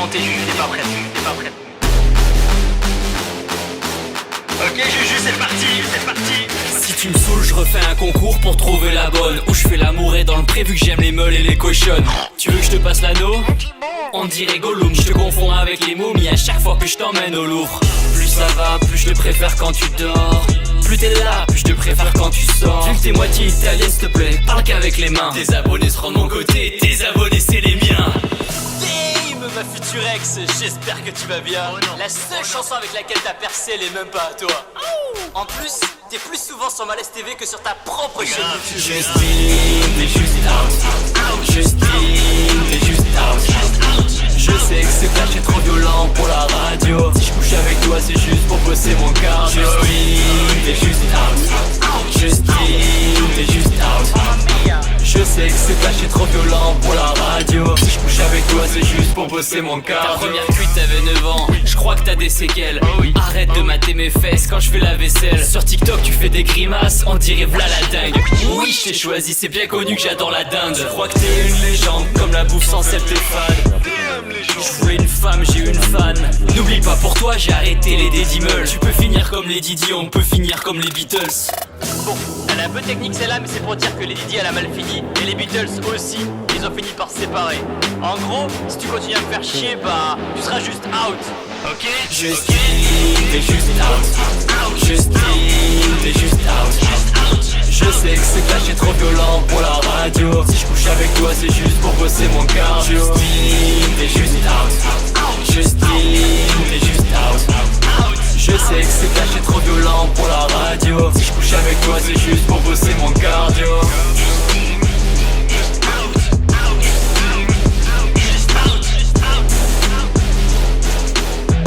monter, Juju, t'es pas prête, Ok Juju, c'est parti. Si tu me saoules, je refais un concours pour trouver la bonne. Où je fais l'amour et dans le pré vu que j'aime les meules et les cochonnes. Tu veux que je te passe l'anneau? On dirait Gollum, je te confonds avec les momies à chaque fois que je t'emmène au Louvre. Plus ça va, plus je te préfère quand tu dors. Plus t'es là, plus je te préfère quand tu sors. Vu que t'es moitié italienne, s'il te plaît, parle qu'avec les mains. Tes abonnés seront de mon côté, tes abonnés c'est les miens. Ma future ex, j'espère que tu vas bien. La seule chanson avec laquelle t'as percé, elle est même pas à toi. En plus, t'es plus souvent sur Malaise TV que sur ta propre chaîne YouTube. Justine, t'es juste out. Justine, t'es juste out. Je sais que c'est clash, c'est trop violent pour la radio. Si je couche avec toi, c'est juste pour bosser mon cardio. Justine, t'es juste out. Justine, t'es juste out. Je sais que c'est clash, c'est trop violent pour la radio. Si je couche avec toi, c'est juste pour bosser mon cardio. Ta première cuite, t'avais 9 ans. Je crois que t'as des séquelles. Arrête de mater mes fesses quand je fais la vaisselle. Sur TikTok, tu fais des grimaces, on dirait v'là la dingue. Oui, je t'ai choisi, c'est bien connu que j'adore la dinde. Je crois que t'es une légende, comme la bouffe sans sel, t'es fade. Je voulais une femme, j'ai une fan. N'oublie pas, pour toi, j'ai arrêté les Dédimeuls. Tu peux finir comme les Didi, on peut finir comme les Beatles. Bon, elle est un peu technique celle-là, mais c'est pour dire que les Didi elle a mal fini. Et les Beatles aussi, ils ont fini par se séparer. En gros, si tu continues à me faire chier, bah, tu seras juste out. Ok? Justine, t'es juste out. Justine, t'es juste out. Je sais que c'est clash, c'est trop violent pour la radio. Si je couche avec toi, c'est juste pour bosser mon cardio. Justine, t'es juste out. Justine, t'es juste out. Je sais que c'est clash, c'est trop violent pour la radio. Si je couche avec toi, c'est juste pour bosser mon cardio.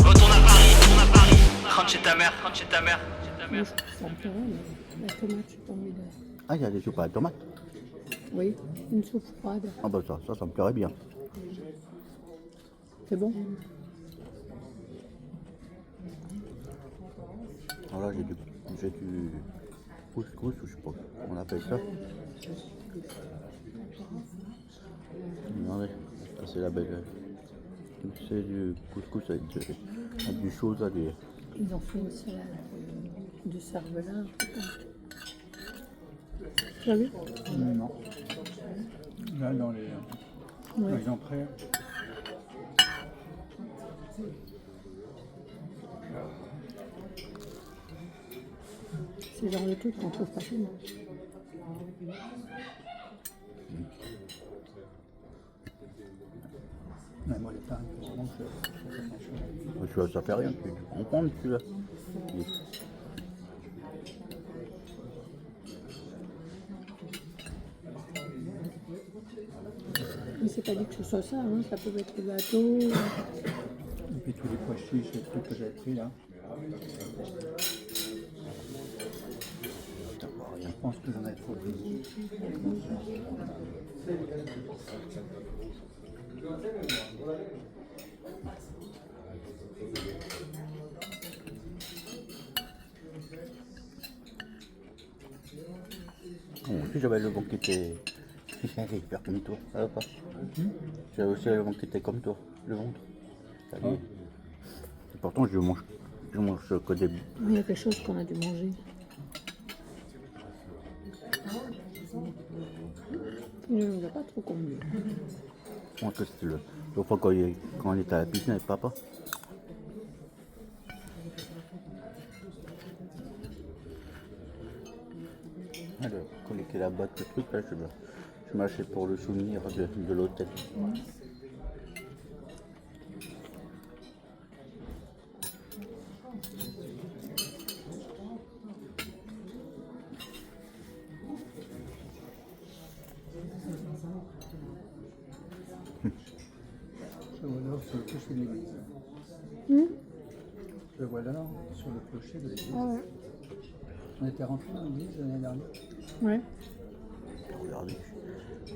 Retourne à Paris. Rentre chez ta mère. Ça me plairait, mais la tomate, j'ai pas envie de... Ah, il y a des soupes à la tomate. Oui, une soupe froide. Ah bah ça me plairait bien. C'est bon? Alors là, j'ai du couscous, ou je sais pas, on appelle ça. Regardez, ça c'est la belle. C'est du couscous avec du chose à dire. Ils ont fait une salade de cervelas. Tu as vu? Non. Là, dans les entrées. C'est le genre de truc qu'on trouve facilement. Mais moi, les pains, vraiment, Tu vois, ça fait rien, tu comprends celui-là. Mais c'est pas dit que ce soit ça, hein. Ça peut être le gâteau. Et puis tous les pois chiches, les trucs que j'avais pris là. Je pense que j'en ai trop pris. Bon, aussi j'avais le ventre qui était hyper comme toi, ça va pas. J'avais aussi le ventre qui était comme toi, le ventre. Ça dit. Et pourtant je mange que des... Il y a quelque chose qu'on a dû manger. Il ne nous a pas trop convenu. Je pense que c'était le fois quand on était à la piscine avec papa. Alors, quand il était là-bas, le truc là, je m'achète pour le souvenir de l'hôtel. Je vois là sur le clocher de l'église. Je vois là sur le clocher de l'église. Ah ouais. On était rentrés dans l'église l'année dernière. Ouais. Regardez,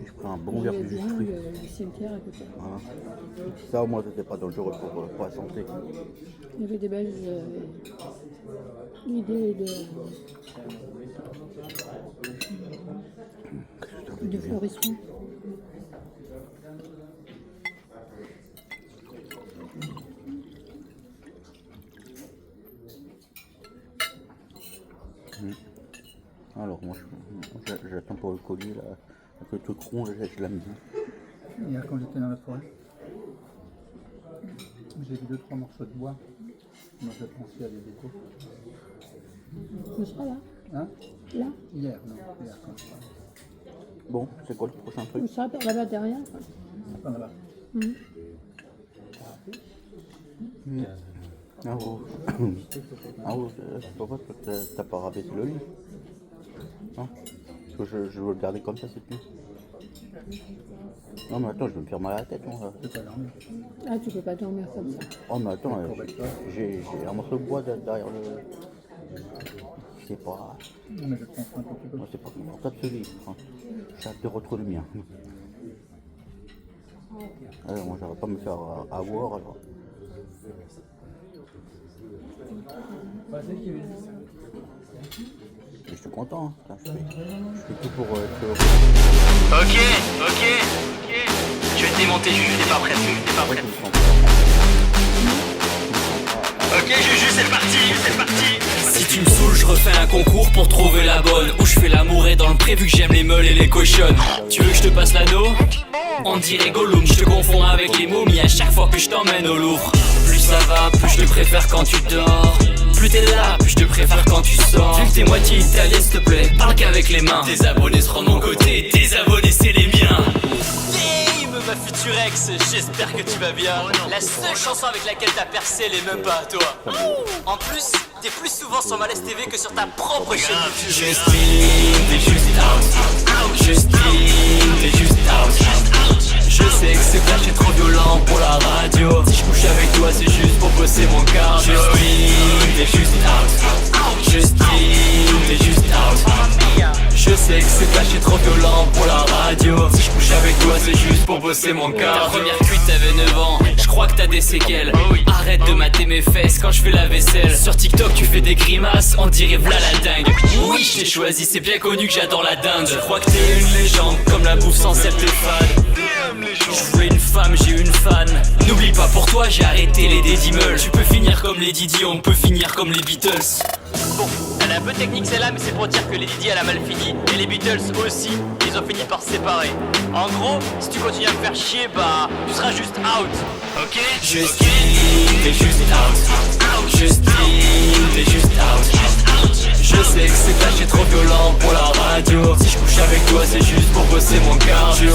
je prends un bon Il y verre a de jus de bien fruits. le cimetière à côté. Voilà. Ça au moins c'était pas dangereux pour la santé. Il y avait des belles idées de fleurisson. J'attends pour le collier là. Avec le truc rond, là, je l'aime bien. Hier, quand j'étais dans la forêt, j'ai vu 2-3 morceaux de bois. Moi, je pensais à des décos. Ce sera là. Hein? Là. Hier, non. Hier, quand je parlais. Bon, c'est quoi le prochain truc? Ce sera là-bas derrière. Pas là-bas. Ah oh. Ah oh, pourquoi t'as pas rabaissé le lit? Hein? Parce que je veux le garder comme ça cette nuit. Non mais attends, je vais me faire mal à la tête. Hein. Je peux pas dormir. Ah, tu peux pas dormir comme ça. Oh mais attends, j'ai un morceau de bois derrière le... C'est pas... Non, mais je te comprends un peu plus. Moi, c'est pas confortable ce lit. Hein. J'ai hâte de retrouver le mien. Alors, moi j'aurais pas me faire avoir alors. Je suis content, hein. Je fais tout pour Ok. Je vais te démonter, Juju, t'es pas prêt. Ok, Juju, c'est parti. Si tu me saoules, je refais un concours pour trouver la bonne. Où je fais l'amour et dans le prévu que j'aime les meules et les cochonnes. Tu veux que je te passe l'anneau? On dirait Gollum, je te confonds avec les momies à chaque fois que je t'emmène au Louvre. Plus ça va, plus je te préfère quand tu dors. Plus t'es là, plus je te préfère quand tu sors. Vu que t'es moitié italien, s'il te plaît, parle qu'avec les mains. Tes abonnés seront de mon côté, tes abonnés c'est les miens. Game, ma future ex, j'espère que tu vas bien. La seule chanson avec laquelle t'as percé, elle est même pas à toi. En plus, t'es plus souvent sur Malaise TV que sur ta propre chaîne YouTube. Justine, t'es juste out. Justine, t'es juste out. Je sais que c'est flash et trop violent pour la radio. Si je couche avec toi, c'est juste pour bosser mon cardio. Justine, t'es juste out. Justine, t'es juste out. Je sais que c'est flash et trop violent pour la radio. Si je couche avec toi, c'est juste pour bosser mon cardio. Ta première cuite, t'avais 9 ans. Je crois que t'as des séquelles. Arrête de mater mes fesses quand je fais la vaisselle. Sur TikTok, tu fais des grimaces, on dirait v'là la dingue. Oui, je t'ai choisi, c'est bien connu que j'adore la dinde. Je crois que t'es une légende, comme la bouffe sans sel te fade. Je voulais une femme, j'ai une fan. N'oublie pas, pour toi j'ai arrêté les dédimeuls. Tu peux finir comme les Didi, on peut finir comme les Beatles. Bon, elle est un peu technique celle-là, mais c'est pour dire que les Didi elle a mal fini. Et les Beatles aussi, ils ont fini par se séparer. En gros, si tu continues à me faire chier, bah tu seras juste out. Ok? Justine, t'es juste out. Justine, t'es juste out. Je sais que c'est flash et trop violent pour la radio. Si je couche avec toi, c'est juste pour bosser mon cardio.